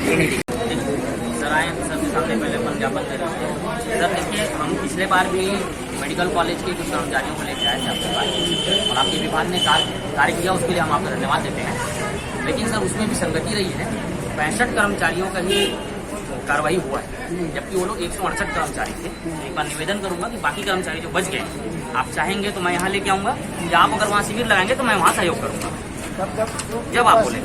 Sir आए सबके सामने पहले अपन ज्ञापन करें। सर देखिए, हम पिछले बार भी मेडिकल कॉलेज के कुछ कर्मचारियों को लेकर आए थे आपके पास और आपके विभाग ने कार्य किया, उसके लिए हम आपको धन्यवाद देते हैं। लेकिन सर उसमें भी संगति रही है, 65 कर्मचारियों का ही कार्रवाई हुआ है, जबकि वो लोग 168 कर्मचारी थे। एक बार निवेदन करूंगा कि बाकी कर्मचारी जो बच गए, आप चाहेंगे तो मैं यहाँ लेके आऊँगा, या आप अगर वहाँ शिविर लगाएंगे तो मैं वहाँ सहयोग करूँगा जब आप बोले।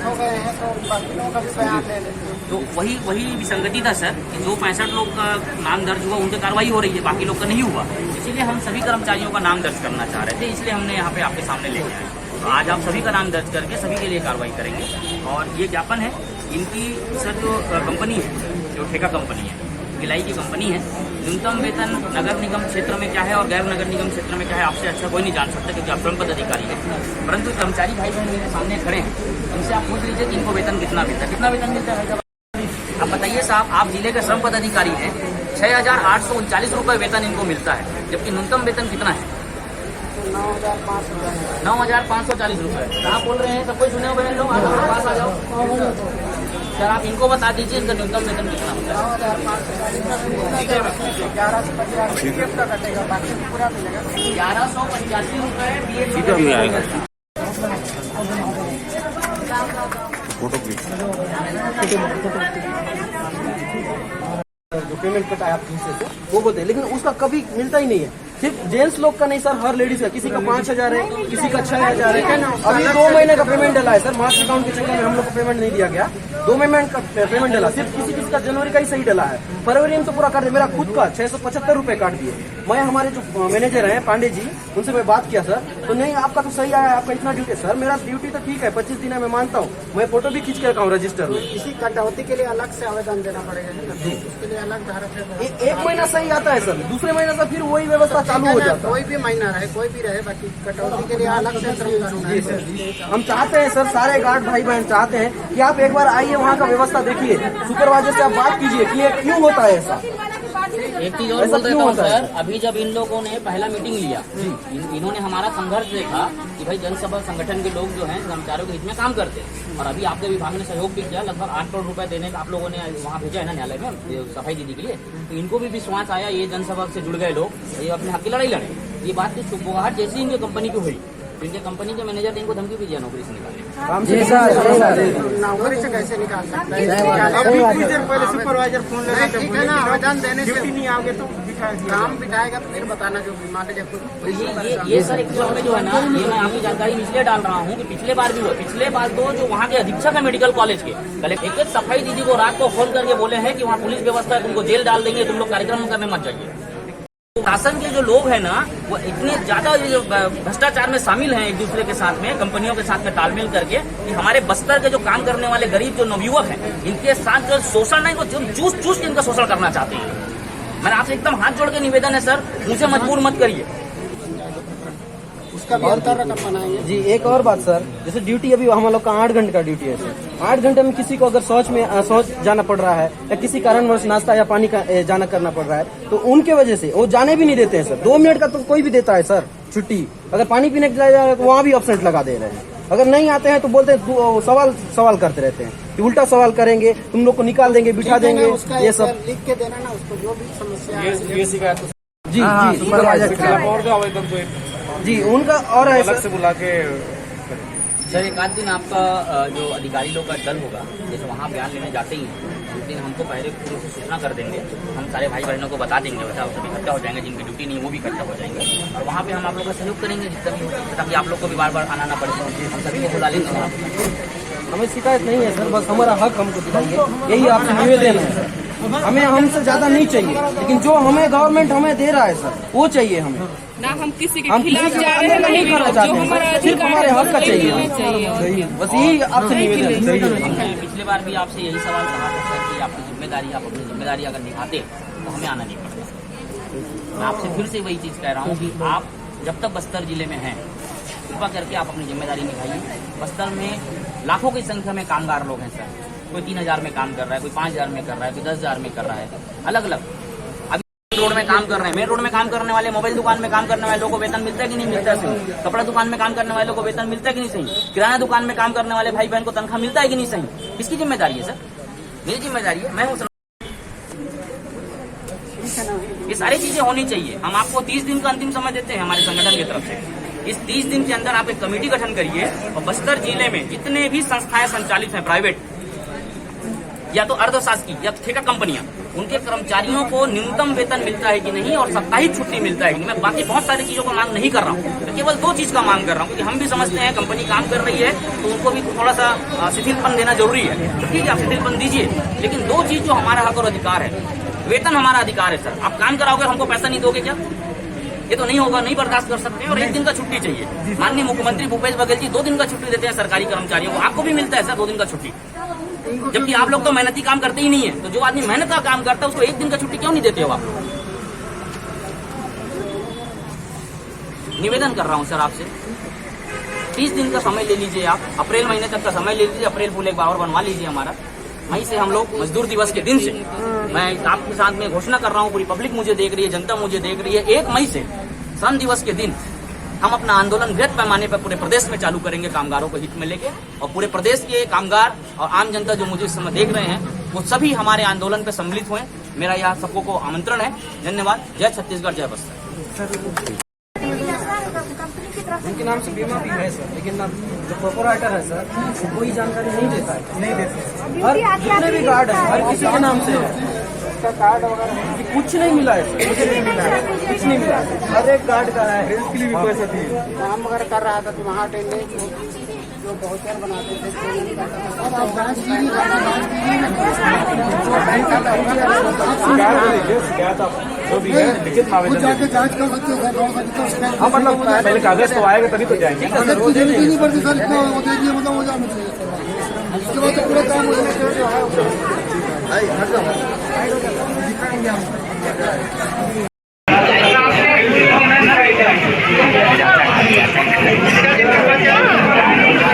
तो वही विसंगति था सर कि जो 65 लोग का नाम दर्ज हुआ उनकी कार्रवाई हो रही है, बाकी लोग का नहीं हुआ। इसीलिए हम सभी कर्मचारियों का नाम दर्ज करना चाह रहे थे, इसलिए हमने यहाँ पे आपके सामने लेके आए। तो आज आप सभी का नाम दर्ज करके सभी के लिए कार्रवाई करेंगे। और ये ज्ञापन है इनकी सर, जो कंपनी है, जो ठेका कंपनी है, गिलाई की कंपनी है, न्यूनतम वेतन नगर निगम क्षेत्र में क्या है और गैर नगर निगम क्षेत्र में क्या है आपसे अच्छा कोई नहीं जान सकता, क्योंकि आप श्रम पद अधिकारी हैं। परंतु कर्मचारी भाई बहन मेरे सामने खड़े हैं, उनसे आप पूछ लीजिए कि इनको वेतन कितना मिलता है। कितना वेतन मिलता है भाई साहब? आप बताइए साहब, आप जिले के श्रम पद अधिकारी हैं, 6,839 रुपये वेतन इनको मिलता है, जबकि न्यूनतम वेतन कितना है? 9,540 रुपये। आप बोल रहे हैं, सब कोई सुने हो बहन लोग, आप पास आ जाओ सर। आप इनको बता दीजिए इनका न्यूनतम वेतन कितना होता है। 1185 रुपये जो पेमेंट कटा है आप से वो बोलते हैं, लेकिन उसका कभी मिलता ही नहीं है। सिर्फ जेंट्स लोग का नहीं सर, हर लेडीज का, किसी का 5,000 है, किसी का 6,000 है। अभी 2 महीने का पेमेंट डला है सर, मास्टर अकाउंट के चक्कर में हम लोग को पेमेंट नहीं दिया गया। 2 महीने का पेमेंट डला, सिर्फ किसी का जनवरी का ही सही डला है, फरवरी में तो पूरा कर दिया। मेरा खुद का 675 रुपए काट दिए। मैं हमारे जो मैनेजर हैं पांडे जी, उनसे मैं बात किया सर, तो नहीं आपका तो सही आया, आपका इतना ड्यूटी। सर मेरा ड्यूटी तो ठीक है, 25 दिन है, मैं मानता हूँ, मैं फोटो भी खींच के रखा हूँ रजिस्टर में। इसी कटौती के लिए अलग से आवेदन देना पड़ेगा जी, उसके लिए अलग धारक है। 1 महीना सही आता है सर, दूसरे महीने से फिर वही व्यवस्था चालू हो जाता है। कोई भी महीना रहे, कोई भी रहे, बाकी कटौती के लिए अलग से जी सर। हम चाहते हैं सर, सारे गार्ड भाई बहन चाहते हैं कि आप एक बार आइए, वहाँ का व्यवस्था देखिए, सुपरवाइजर से आप बात कीजिए कि ये क्यों होता है ऐसा। एक चीज और बोल देता हूँ सर, अभी जब इन लोगों ने पहला मीटिंग लिया, इन्होंने हमारा संघर्ष देखा कि भाई जनसभा संगठन के लोग जो हैं कर्मचारियों के हित में काम करते हैं, और अभी आपके विभाग ने सहयोग भी किया, लगभग 8 करोड़ रुपए देने का आप लोगों ने वहाँ भेजा है ना न्यायालय में सफाई दीदी के लिए। तो इनको भी विश्वास आया, ये जनसभा से जुड़ गए लोग, ये अपने हक की लड़ाई लड़े। ये बात की सुबुगाहट जैसी इनकी कंपनी की हुई, इनके कंपनी के मैनेजर ने इनको धमकी भी दिया नौकरी से निकालने। नौकरी से कैसे निकाल सकते हैं? पहले सुपरवाइजर फोन लेना, ठीक है ना, आवेदन देने से नहीं आओगे तो काम बिठाएगा तो फिर बताना जो मान लीजिए। ये सर एक्चुअल में जो है ना, ये मैं आपकी जानकारी इसलिए डाल रहा हूँ कि पिछले बार भी हुआ। पिछले बार तो जो वहाँ के अधीक्षक है मेडिकल कॉलेज के, कल एक सफाई दीदी को रात को फोन करके बोले हैं कि वहाँ पुलिस व्यवस्था है, तुमको जेल डाल देंगे, तुम लोग कार्यक्रम करने मत जाइए। शासन के जो लोग हैं ना, वो इतने ज्यादा भ्रष्टाचार में शामिल हैं एक दूसरे के साथ में, कंपनियों के साथ में तालमेल करके, कि हमारे बस्तर के जो काम करने वाले गरीब जो नवयुवक हैं, इनके साथ जो शोषण है, वो चूस के इनका शोषण करना चाहते हैं। मैंने आपसे एकदम हाथ जोड़ के निवेदन है सर, मुझे मजबूर मत करिए। उसका भी अंतर रकम बनाएंगे जी। एक और बात सर, जैसे ड्यूटी अभी हम लोग का 8 घंटे का ड्यूटी है सर, 8 घंटे में किसी को अगर शौच जाना पड़ रहा है, या किसी कारणवश नाश्ता या पानी का जाना करना पड़ रहा है, तो उनके वजह से वो जाने भी नहीं देते हैं सर। 2 मिनट का तो कोई भी देता है सर छुट्टी, अगर पानी पीने के जाए जा रहे तो वहाँ भी एब्सेंट लगा दे रहे हैं। अगर नहीं आते हैं तो बोलते हैं, सवाल करते रहते हैं कि उल्टा सवाल करेंगे, तुम लोग को निकाल देंगे, बिठा देंगे। ये सब लिख के देना ना उसको, जो भी समस्या है जी जी सुपरवाइजर जी उनका और अलग से बुला के। सर एक आध दिन आपका जो अधिकारी लोग का दल होगा, जैसे वहाँ बयान लेने जाते ही हैं, उस दिन हमको पहले पूरी सूचना कर देंगे, हम सारे भाई बहनों को बता देंगे, वैसा सब इकट्ठा हो जाएंगे, जिनकी ड्यूटी नहीं वो भी इकट्ठा हो जाएंगे, और वहाँ पे हम आप लोग का सहयोग करेंगे जितना भी हो सकता, ताकि आप लोग को भी बार बार आना ना पड़े। हम सभी को बुला लेंगे वहाँ पे। हमें शिकायत नहीं है सर, बस हमारा हक हमको दिलाइए, यही आपसे निवेदन है सर। हमें हमसे ज्यादा नहीं चाहिए, लेकिन जो हमें गवर्नमेंट हमें दे रहा है सर, वो चाहिए हमें ना। हम किसी के खिलाफ जा रहे हैं, नहीं करना चाहते हैं, सिर्फ हमारे हक का चाहिए, बस यही आपसे निवेदन है। पिछले बार भी आपसे यही सवाल कहा था सर कि आपकी जिम्मेदारी, आप अपनी जिम्मेदारी अगर निभाते तो हमें आना नहीं पड़ता। मैं आपसे फिर से वही चीज कह रहा हूँ कि आप जब तक बस्तर जिले में हैं, कृपा करके आप अपनी जिम्मेदारी निभाइए। बस्तर में लाखों की संख्या में कामगार लोग हैं सर, कोई 3,000 में काम कर रहा है, कोई 5,000 में कर रहा है, कोई 10,000 में कर रहा है, अलग अलग। अभी रोड में काम कर रहे हैं, मेन रोड में काम करने वाले, मोबाइल दुकान में काम करने वाले लोगों को वेतन मिलता है कि नहीं मिलता है सही, कपड़ा दुकान में काम करने वाले लोगों को वेतन मिलता है कि नहीं सही, किराना दुकान में काम करने वाले भाई बहन को तनख्वाह मिलता है कि नहीं सही। किसकी जिम्मेदारी है सर? मेरी जिम्मेदारी है, मैं हूँ। ये सारी चीजें होनी चाहिए। हम आपको 30 दिन का अंतिम समय देते हैं हमारे संगठन की तरफ से। इस 30 दिन के अंदर आप एक कमेटी गठन करिए और बस्तर जिले में जितने भी संस्थाएं संचालित हैं, प्राइवेट या तो अर्धशासकीय या ठेका कंपनियां, उनके कर्मचारियों को न्यूनतम वेतन मिलता है कि नहीं और साप्ताहिक छुट्टी मिलता है कि नहीं। मैं बाकी बहुत सारी चीजों का मांग नहीं कर रहा हूँ, तो केवल 2 चीज का मांग कर रहा हूँ, क्योंकि हम भी समझते हैं कंपनी काम कर रही है तो उनको भी थोड़ा सा शिथिलपन देना जरूरी है। तो ठीक है, आप शिथिलपन दीजिए, लेकिन 2 चीज जो हमारा हक और अधिकार है, वेतन हमारा अधिकार है सर। आप काम कराओगे, हमको पैसा नहीं दोगे क्या? ये तो नहीं होगा, नहीं बर्दाश्त कर सकते हैं। और 1 दिन का छुट्टी चाहिए। माननीय मुख्यमंत्री भूपेश बघेल जी 2 दिन का छुट्टी देते हैं सरकारी कर्मचारियों को। आपको भी मिलता है सर 2 दिन का छुट्टी, जबकि आप लोग तो मेहनती काम करते ही नहीं है। तो जो आदमी मेहनत का काम करता है उसको 1 दिन का छुट्टी क्यों नहीं देते हो आप? निवेदन कर रहा हूं सर आपसे, 30 दिन का समय ले लीजिए आप, अप्रैल महीने तक का समय ले लीजिए। अप्रैल फूल एक बार बनवा लीजिए हमारा। मई से हम लोग मजदूर दिवस के दिन से, मैं आपके साथ में घोषणा कर रहा हूँ, पूरी पब्लिक मुझे देख रही है, जनता मुझे देख रही है, 1 मई से श्रम दिवस के दिन हम अपना आंदोलन वृहद पैमाने पर पूरे प्रदेश में चालू करेंगे, कामगारों को हित में लेके। और पूरे प्रदेश के कामगार और आम जनता जो मुझे इस समय देख रहे हैं, वो सभी हमारे आंदोलन पर सम्मिलित हुए। मेरा यहाँ सबको आमंत्रण है। धन्यवाद। जय छत्तीसगढ़, जय बस्तर। उनके नाम से बीमा भी है सर, लेकिन जो प्रोपराइटर है सर वो कोई जानकारी नहीं देता है, नहीं देते। हर जितने भी कार्ड है हर किसी के नाम से है, उसका कार्ड वगैरह कुछ नहीं मिला है सर, कुछ नहीं मिला है, कुछ नहीं मिला है। हर एक कार्ड का है, इसके लिए भी पैसा दिए। काम वगैरह कर रहा था तो वहाँ अटेंडेंस जो बहुत बनाते थे, जो भी है लिखित में आवेदन जाके जांच कर सकते हैं। हाँ, मतलब पहले कागज तो आएगा तभी तो जाएंगे। नहीं पड़ती सर, इतना वो दे दिए, मतलब हो जाना चाहिए। उसके बाद तो पूरा काम हो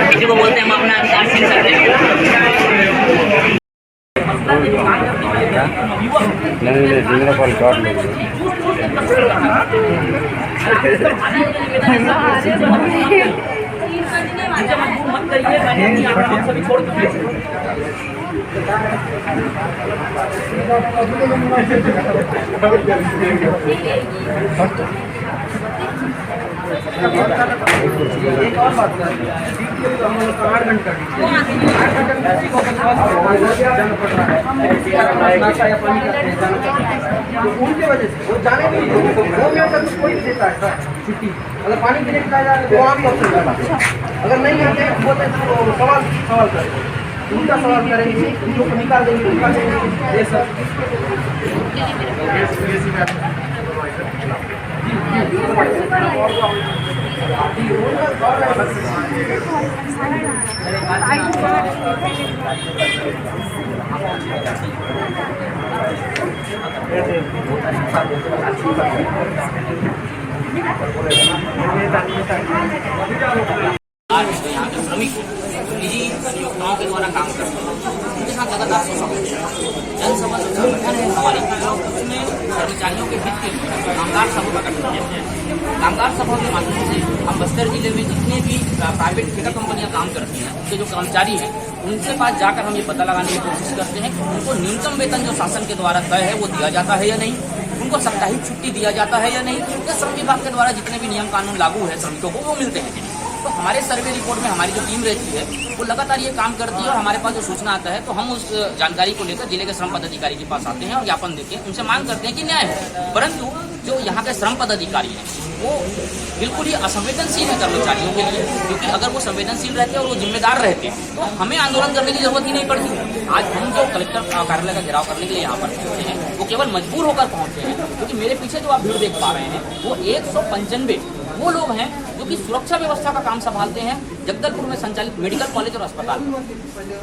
किसी को बोलते हैं हम अपना अधिकार छीन सकते हैं। मत करिए, मैंने आप सभी छोड़ एक और बात है, उनके वजह से वो जाने के लिए 2 मिनट तक कोई देता है छुट्टी। अगर पानी पीने के लिए तो वहाँ भी ऑप्शन करना, अगर नहीं आते बोलते तो सवाल करेंगे, उनका सवाल करेंगे, उनको निकाल देंगे। ये सर यहाँ के श्रमिक निजी नियोक्ताओं के द्वारा काम करते हैं, उनके साथ लगातार शोषण होता है। जनसभा जो संगठन है हमारी, उसमें कर्मचारियों के हित के लिए कामगार सभा का गठन किया गया है। कामगार सभा के माध्यम से हम बस्तर जिले में जितने भी प्राइवेट ठेका कंपनियां काम करती हैं, उनके जो कर्मचारी हैं, उनके पास जाकर हम ये पता लगाने की कोशिश करते हैं कि उनको न्यूनतम वेतन जो शासन के द्वारा तय है वो दिया जाता है या नहीं, उनको साप्ताहिक छुट्टी दिया जाता है या नहीं, या श्रम विभाग के द्वारा जितने भी नियम कानून लागू है श्रमिकों को वो मिलते हैं कि नहीं। तो हमारे सर्वे रिपोर्ट में हमारी जो टीम रहती है वो लगातार ये काम करती है, और हमारे पास जो सूचना आता है तो हम उस जानकारी को लेकर जिले के श्रम पदाधिकारी के पास आते हैं और ज्ञापन देते हैं, उनसे मांग करते हैं कि न्याय हो। परंतु जो यहाँ के श्रम पदाधिकारी हैं वो बिल्कुल ही असंवेदनशील है कर्मचारियों के लिए, क्योंकि अगर वो संवेदनशील रहते और वो जिम्मेदार रहते तो हमें आंदोलन करने की जरूरत ही नहीं पड़ती। आज हम जो कलेक्टर कार्यालय का घेराव करने के लिए यहाँ पर पहुंचे हैं वो केवल मजबूर होकर पहुंचे हैं, क्योंकि मेरे पीछे जो आप भीड़ देख पा रहे हैं वो 195 वो लोग हैं जो कि सुरक्षा व्यवस्था का काम संभालते हैं जगदलपुर में संचालित मेडिकल कॉलेज और अस्पताल।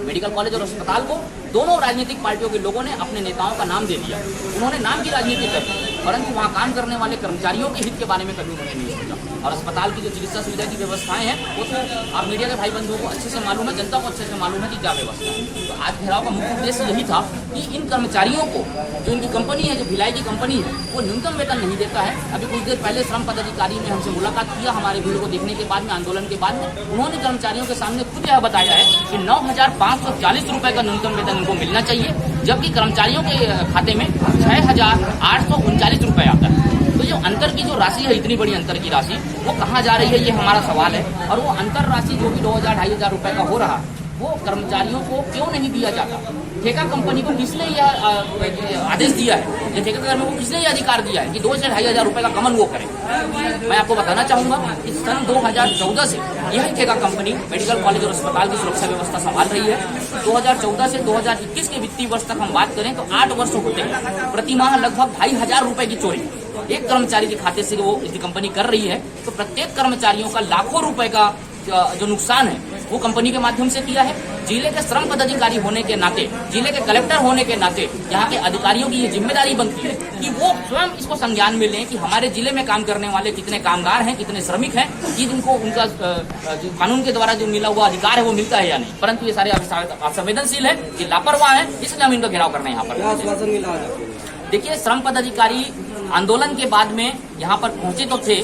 मेडिकल कॉलेज और अस्पताल को दोनों राजनीतिक पार्टियों के लोगों ने अपने नेताओं का नाम दे दिया, उन्होंने नाम की राजनीति कर, परंतु वहाँ काम करने वाले कर्मचारियों के हित के बारे में कभी उन्होंने नहीं सोचा। और अस्पताल की जो चिकित्सा सुविधा की व्यवस्थाएं हैं वो तो आप मीडिया के भाई बंधुओं को अच्छे से मालूम है, जनता को अच्छे से मालूम है कि क्या व्यवस्था है। तो आज घेराव का मुख्य उद्देश्य यही था कि इन कर्मचारियों को जो इनकी कंपनी है, जो भिलाई की कंपनी है, वो न्यूनतम वेतन नहीं देता है। अभी कुछ देर पहले श्रम पदाधिकारी ने हमसे मुलाकात किया, हमारे वीडियो को देखने के बाद में, आंदोलन के बाद में उन्होंने कर्मचारियों के सामने खुद यह बताया है कि 9,540 रुपये का न्यूनतम वेतन इनको मिलना चाहिए, जबकि कर्मचारियों के खाते में 6,839 रुपये आता है। तो जो अंतर की जो राशि है, इतनी बड़ी अंतर की राशि वो कहाँ जा रही है, ये हमारा सवाल है। और वो अंतर राशि जो भी 2,000-2,500 रुपये का हो रहा, वो कर्मचारियों को क्यों नहीं दिया जाता? ठेका कंपनी को किसने यह आदेश दिया है, ये ठेका कंपनी को किसने यह अधिकार दिया है कि 2 से 2,500 रुपये का गमन वो करे? मैं आपको बताना चाहूंगा कि सन 2014 से यही ठेका कंपनी मेडिकल कॉलेज और अस्पताल की सुरक्षा व्यवस्था संभाल रही है। 2014 से 2021 के वित्तीय वर्ष तक हम बात करें तो 8 वर्ष होते हैं। प्रतिमाह लगभग 2,500 रुपये की चोरी एक कर्मचारी के खाते से वो इसकी कंपनी कर रही है। तो प्रत्येक कर्मचारियों का लाखों रुपए का जो नुकसान है वो कंपनी के माध्यम से किया है। जिले के श्रम पदाधिकारी होने के नाते, जिले के कलेक्टर होने के नाते यहाँ के अधिकारियों की ये जिम्मेदारी बनती है कि वो स्वयं इसको संज्ञान में लें कि हमारे जिले में काम करने वाले कितने कामगार हैं, कितने श्रमिक हैं, कि जिनको उनका कानून के द्वारा जो मिला हुआ अधिकार है वो मिलता है या नहीं। परंतु ये सारे असंवेदनशील है, ये लापरवाह है, इसलिए हम इनका घेराव करना है यहाँ पर। देखिए, श्रम पदाधिकारी आंदोलन के बाद में यहाँ पर पहुंचे तो थे,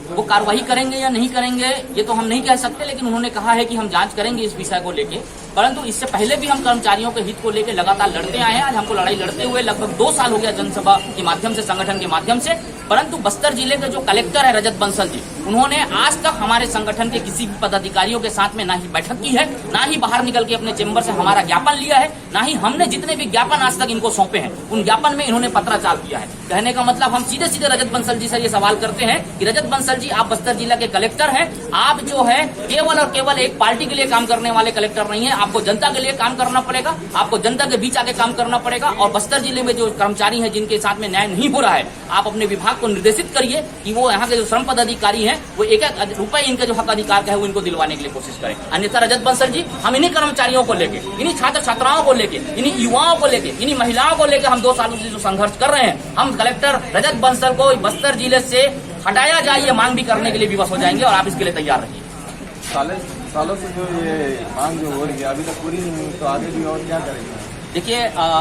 वो कार्रवाई करेंगे या नहीं करेंगे ये तो हम नहीं कह सकते, लेकिन उन्होंने कहा है कि हम जांच करेंगे इस विषय को लेके। परंतु इससे पहले भी हम कर्मचारियों के हित को लेकर लगातार लड़ते आए हैं। आज हमको लड़ाई लड़ते हुए लगभग 2 साल हो गया जनसभा के माध्यम से, संगठन के माध्यम से। परंतु बस्तर जिले के जो कलेक्टर है रजत बंसल जी, उन्होंने आज तक हमारे संगठन के किसी भी पदाधिकारियों के साथ में ना ही बैठक की है, ना ही बाहर निकल के अपने चेंबर से हमारा ज्ञापन लिया है, ना ही हमने जितने भी ज्ञापन आज तक इनको सौंपे हैं उन ज्ञापन में इन्होंने पत्राचार किया है। कहने का मतलब हम सीधे सीधे रजत बंसल जी से ये सवाल करते हैं कि रजत बंसल जी, आप बस्तर जिला के कलेक्टर हैं, आप जो है केवल और केवल एक पार्टी के लिए काम करने वाले कलेक्टर नहीं है। आपको जनता के लिए काम करना पड़ेगा, आपको जनता के बीच आके काम करना पड़ेगा। और बस्तर जिले में जो कर्मचारी हैं जिनके साथ में न्याय नहीं हो रहा है, आप अपने विभाग को निर्देशित करिए कि वो यहाँ के जो श्रम पदाधिकारी हैं वो 1-1 रुपए इनके जो हक अधिकार का है वो इनको दिलवाने के लिए कोशिश करें। अन्यथा रजत बंसल जी, हम इन्हीं कर्मचारियों को लेके, इन्हीं छात्र छात्राओं को लेके, इन्हीं युवाओं को लेके, इन्हीं महिलाओं को लेकर हम 2 सालों से जो संघर्ष कर रहे हैं, हम कलेक्टर रजत बंसल को बस्तर जिले से हटाया जाए ये मांग भी करने के लिए विवश हो जाएंगे और आप इसके लिए तैयार रहिए। सालों से जो ये मांग जो हो रही है अभी तक पूरी नहीं हुई, तो आगे भी और क्या करेंगे? देखिए,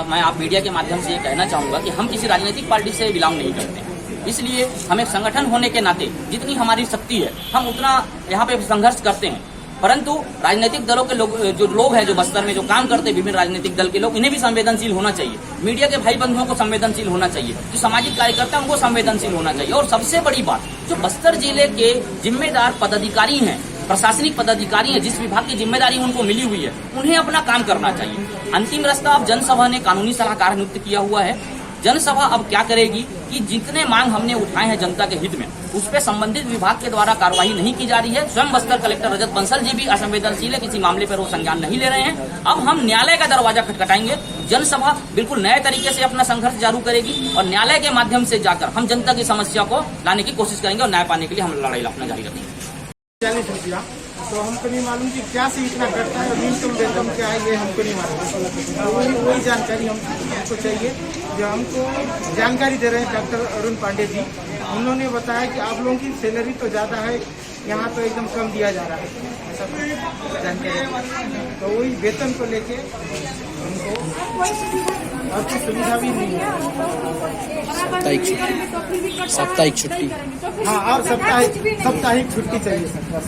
मैं आप मीडिया के माध्यम से ये कहना चाहूंगा कि हम किसी राजनीतिक पार्टी से बिलोंग नहीं करते, इसलिए हमें संगठन होने के नाते जितनी हमारी शक्ति है हम उतना यहाँ पे संघर्ष करते हैं। परंतु राजनीतिक दलों के लोग हैं जो बस्तर में जो काम करते हैं, विभिन्न राजनीतिक दल के लोग, इन्हें भी संवेदनशील होना चाहिए। मीडिया के भाई बंधुओं को संवेदनशील होना चाहिए, जो सामाजिक कार्यकर्ता उनको संवेदनशील होना चाहिए। और सबसे बड़ी बात, जो बस्तर जिले के जिम्मेदार पदाधिकारी हैं, प्रशासनिक पदाधिकारी हैं, जिस विभाग की जिम्मेदारी उनको मिली हुई है, उन्हें अपना काम करना चाहिए। अंतिम रास्ता अब जनसभा ने कानूनी सलाहकार नियुक्त किया हुआ है। जनसभा अब क्या करेगी कि जितने मांग हमने उठाए हैं जनता के हित में, उस पर संबंधित विभाग के द्वारा कार्रवाई नहीं की जा रही है। स्वयं बस्तर कलेक्टर रजत बंसल जी भी असंवेदनशील है, किसी मामले पर वो संज्ञान नहीं ले रहे हैं। अब हम न्यायालय का दरवाजा खटखटाएंगे। जनसभा बिल्कुल नए तरीके से अपना संघर्ष जारी करेगी और न्यायालय के माध्यम से जाकर हम जनता की समस्या को लाने की कोशिश करेंगे और न्याय पाने के लिए हम लड़ाई अपना जारी रखेंगे। 40 रुपया, तो हमको नहीं मालूम कि क्या से इतना करता है और न्यूनतम वेतन क्या है, ये हमको नहीं मालूम। तो वही जानकारी हमको चाहिए जो हमको जानकारी दे रहे हैं डॉक्टर अरुण पांडे जी। उन्होंने बताया कि आप लोगों की सैलरी तो ज़्यादा है, यहाँ तो एकदम कम दिया जा रहा है, ऐसा जानकारी। तो वही वेतन को लेके हमको और कोई सुविधा भी नहीं है। साप्ताहिक छुट्टी, हाँ, और साप्ताहिक छुट्टी चाहिए सर, बस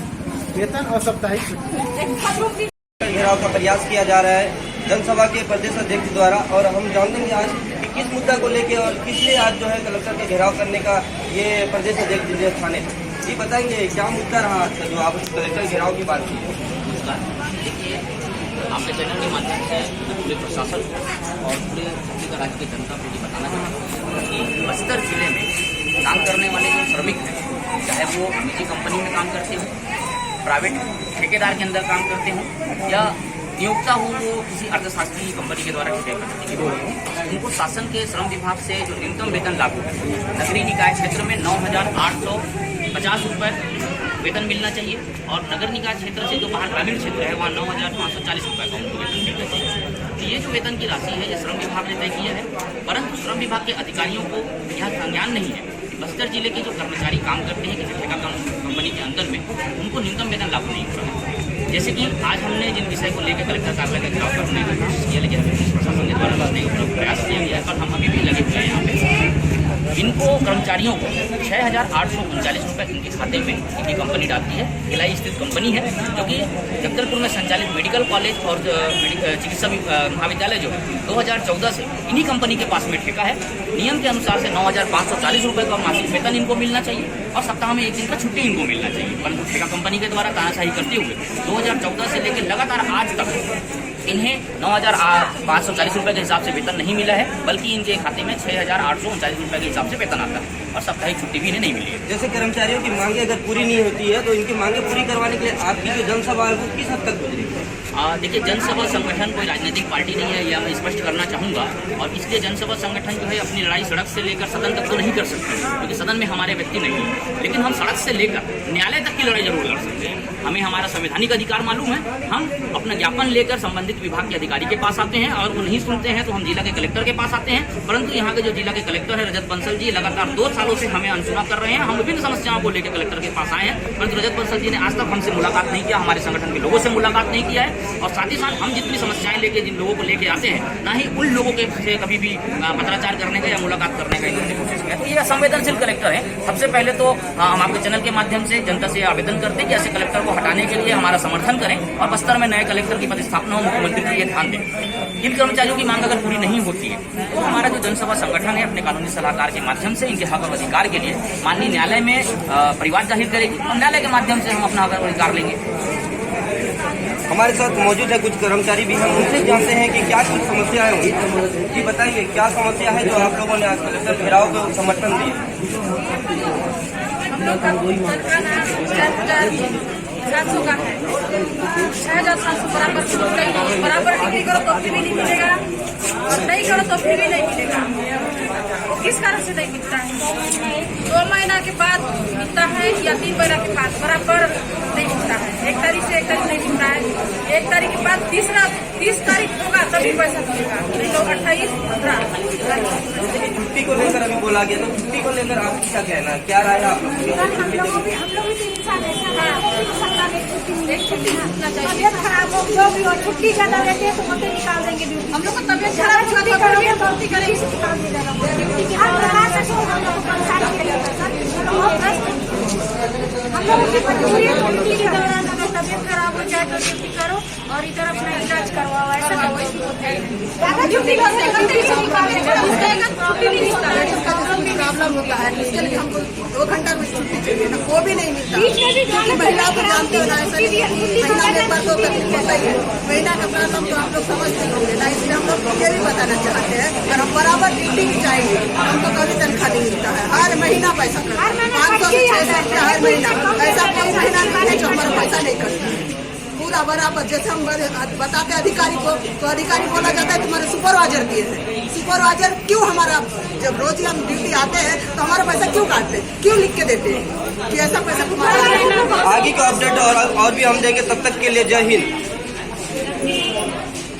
वेतन और साप्ताहिक छुट्टी। घेराव का प्रयास किया जा रहा है जनसभा के प्रदेश अध्यक्ष द्वारा, और हम जानेंगे आज कि किस मुद्दा को लेके और किस लिए आज जो है कलेक्टर के घेराव करने का ये प्रदेश अध्यक्ष जिले ठाणे ये बताएंगे क्या मुद्दा रहा जो आप कलेक्टर घेराव की बात की। देखिए, आपके चैनल के माध्यम से पूरे प्रशासन और पूरे छत्तीसगढ़ राज्य की जनता को ये बताना चाहता हूँ कि बस्तर जिले में काम करने वाले जो श्रमिक हैं, चाहे वो निजी कंपनी में काम करते हों, प्राइवेट ठेकेदार के अंदर काम करते हों, या नियोक्ता हो वो किसी अर्थशास्त्री कंपनी के द्वारा ठेकेदार हो, उनको शासन के श्रम विभाग से जो न्यूनतम वेतन लागू है, नगरीय निकाय क्षेत्र में 9,850 रुपये वेतन मिलना चाहिए, और नगर निकाय क्षेत्र से जो बाहर ग्रामीण क्षेत्र है वहाँ 9,540 रुपये का उनको वेतन मिलना चाहिए। तो ये जो वेतन की राशि है ये श्रम विभाग ने तय किया है, परंतु श्रम विभाग के अधिकारियों को यह संज्ञान नहीं है बस्तर जिले के जो कर्मचारी काम करते हैं किसी ठेका कंपनी के अंदर में, उनको न्यूनतम वेतन लागू नहीं हो रहा है। जैसे कि आज हमने जिन विषय को लेकर कलेक्टर कार्यालय का घेराव करने की कोशिश किया, लेकिन हमें प्रशासन के द्वारा करने का प्रयास किया गया है, पर हम अभी भी लगे हुए हैं यहाँ पे। इनको कर्मचारियों को 6,839 रुपये इनके खाते में इनकी कंपनी डालती है। भिलाई स्थित कंपनी है, जो कि जगदलपुर में संचालित मेडिकल कॉलेज और चिकित्सा महाविद्यालय जो है 2014 से इन्हीं कंपनी के पास में ठेका है। नियम के अनुसार से 9,540 रुपये का मासिक वेतन इनको मिलना चाहिए और सप्ताह में 1 दिन का छुट्टी इनको मिलना चाहिए, परंतु ठेका कंपनी के द्वारा तानाशाही करते हुए 2014 से लेकर लगातार आज तक इन्हें 9,540 रुपये के हिसाब से वेतन नहीं मिला है, बल्कि इनके खाते में 6,839 रुपये के हिसाब से वेतन आता है और साप्ताहिक छुट्टी भी इन्हें नहीं मिली है। जैसे कर्मचारियों की मांगे अगर पूरी नहीं होती है तो इनकी मांगे पूरी करवाने के लिए आपकी जो जनसभा है वो किस हद तक गुजरी? देखिए, जनसभा संगठन कोई राजनीतिक पार्टी नहीं है, यह मैं स्पष्ट करना चाहूँगा, और इसलिए जनसभा संगठन जो है अपनी लड़ाई सड़क से लेकर सदन तक तो नहीं कर सकते, क्योंकि सदन में हमारे व्यक्ति नहीं है, लेकिन हम सड़क से लेकर न्यायालय तक की लड़ाई जरूर लड़ सकते हैं। हमें हमारा संवैधानिक अधिकार मालूम है, हम अपना ज्ञापन लेकर संबंधित विभाग के अधिकारी के पास आते हैं और वो नहीं सुनते हैं तो हम जिला के कलेक्टर के पास आते हैं, परंतु यहाँ के जो जिला के कलेक्टर है रजत बंसल जी लगातार 2 सालों से हमें अनसुना कर रहे हैं। हम विभिन्न समस्याओं को लेकर कलेक्टर के पास आए हैं, परंतु रजत बंसल जी ने आज तक हमसे मुलाकात नहीं किया, हमारे संगठन के लोगों से मुलाकात नहीं किया है, और साथ ही साथ हम जितनी समस्याएं लेके जिन लोगों को लेके आते हैं, ना ही उन लोगों के से कभी भी पत्राचार करने का या मुलाकात करने का इन्होंने कोशिश किया। तो ये संवेदनशील कलेक्टर है। सबसे पहले तो हम आपके चैनल के माध्यम से जनता से आवेदन करते हैं कि ऐसे कलेक्टर को हटाने के लिए हमारा समर्थन करें और बस्तर में नए कलेक्टर की प्रतिस्थापना हो, मुख्यमंत्री जी ये ध्यान दें। इन कर्मचारियों की मांग अगर पूरी नहीं होती है तो हमारा जो जनसभा संगठन है अपने कानूनी सलाहकार के माध्यम से इनके हक और अधिकार के लिए माननीय न्यायालय में परिवाद जाहिर करेगी और न्यायालय के माध्यम से हम अपना हक और अधिकार लेंगे। हमारे साथ मौजूद है कुछ कर्मचारी भी, हम उनसे जानते हैं कि क्या कुछ समस्याएं हुई। जी बताइए, क्या समस्या है जो आप लोगों ने आज कलेक्टर घेराव को समर्थन दिया? हम लोग का का है 6,700 बराबर डिग्री करो तो फिर भी नहीं मिलेगा और नहीं करो तो फिर भी नहीं मिलेगा। वो किस कारण से नहीं मिलता है? 2 महीना के बाद मिलता है या 3 महीना के बाद बराबर नहीं मिलता है। 1 तारीख से 1 तारीख नहीं मिलता है। 1 तारीख के बाद 30 तारीख होगा तभी पैसा मिलेगा, नहीं तो 28, 15। छुट्टी को लेकर अभी बोला गया, तो छुट्टी को लेकर आप क्या कहना है, क्या राय है आप तबियत खराब हो जो भी हो, छुट्टी ज्यादा रहती है तो मत निकाल देंगे। हम लोग को तबियत खराब छुट्टी करेंगे, भर्ती करेंगे। हम लोग की दौरान अगर तबियत खराब हो जाए तो ड्यूटी करो और इधर अपना इलाज करवाओ, ऐसा प्रॉब्लम होता है। इसके लिए हमको 2 घंटा कुछ छुट्टी चाहिए ना, वो भी नहीं मिलता। महिला को जानते हो ना, ऐसा महीना में एक बार 2 तकलीफ होता ही है। महीना का प्रॉब्लम तो आप लोग समझते होंगे ना, इसलिए हम लोग ये भी बताना चाहते हैं और हम बराबर ड्यूटी भी चाहिए। हमको कभी तनख्वाह नहीं मिलता है, हर महीना पैसा 500 से 600 रुपया हर महीना। ऐसा कोई महीना नहीं है जो हमारा पैसा नहीं करता है, पूरा बराबर। जैसे हम बताते अधिकारी को तो अधिकारी बोला जाता है तुम्हारे सुपरवाइजर दिए थे। सुपरवाइजर क्यों हमारा, जब रोज हम ड्यूटी आते हैं तो हमारा पैसा क्यों काटते हैं, क्यों लिख के देते हैं कि ऐसा पैसा तुम्हारा? आगे का अपडेट और भी हम देंगे, तब तक के लिए जय हिंद।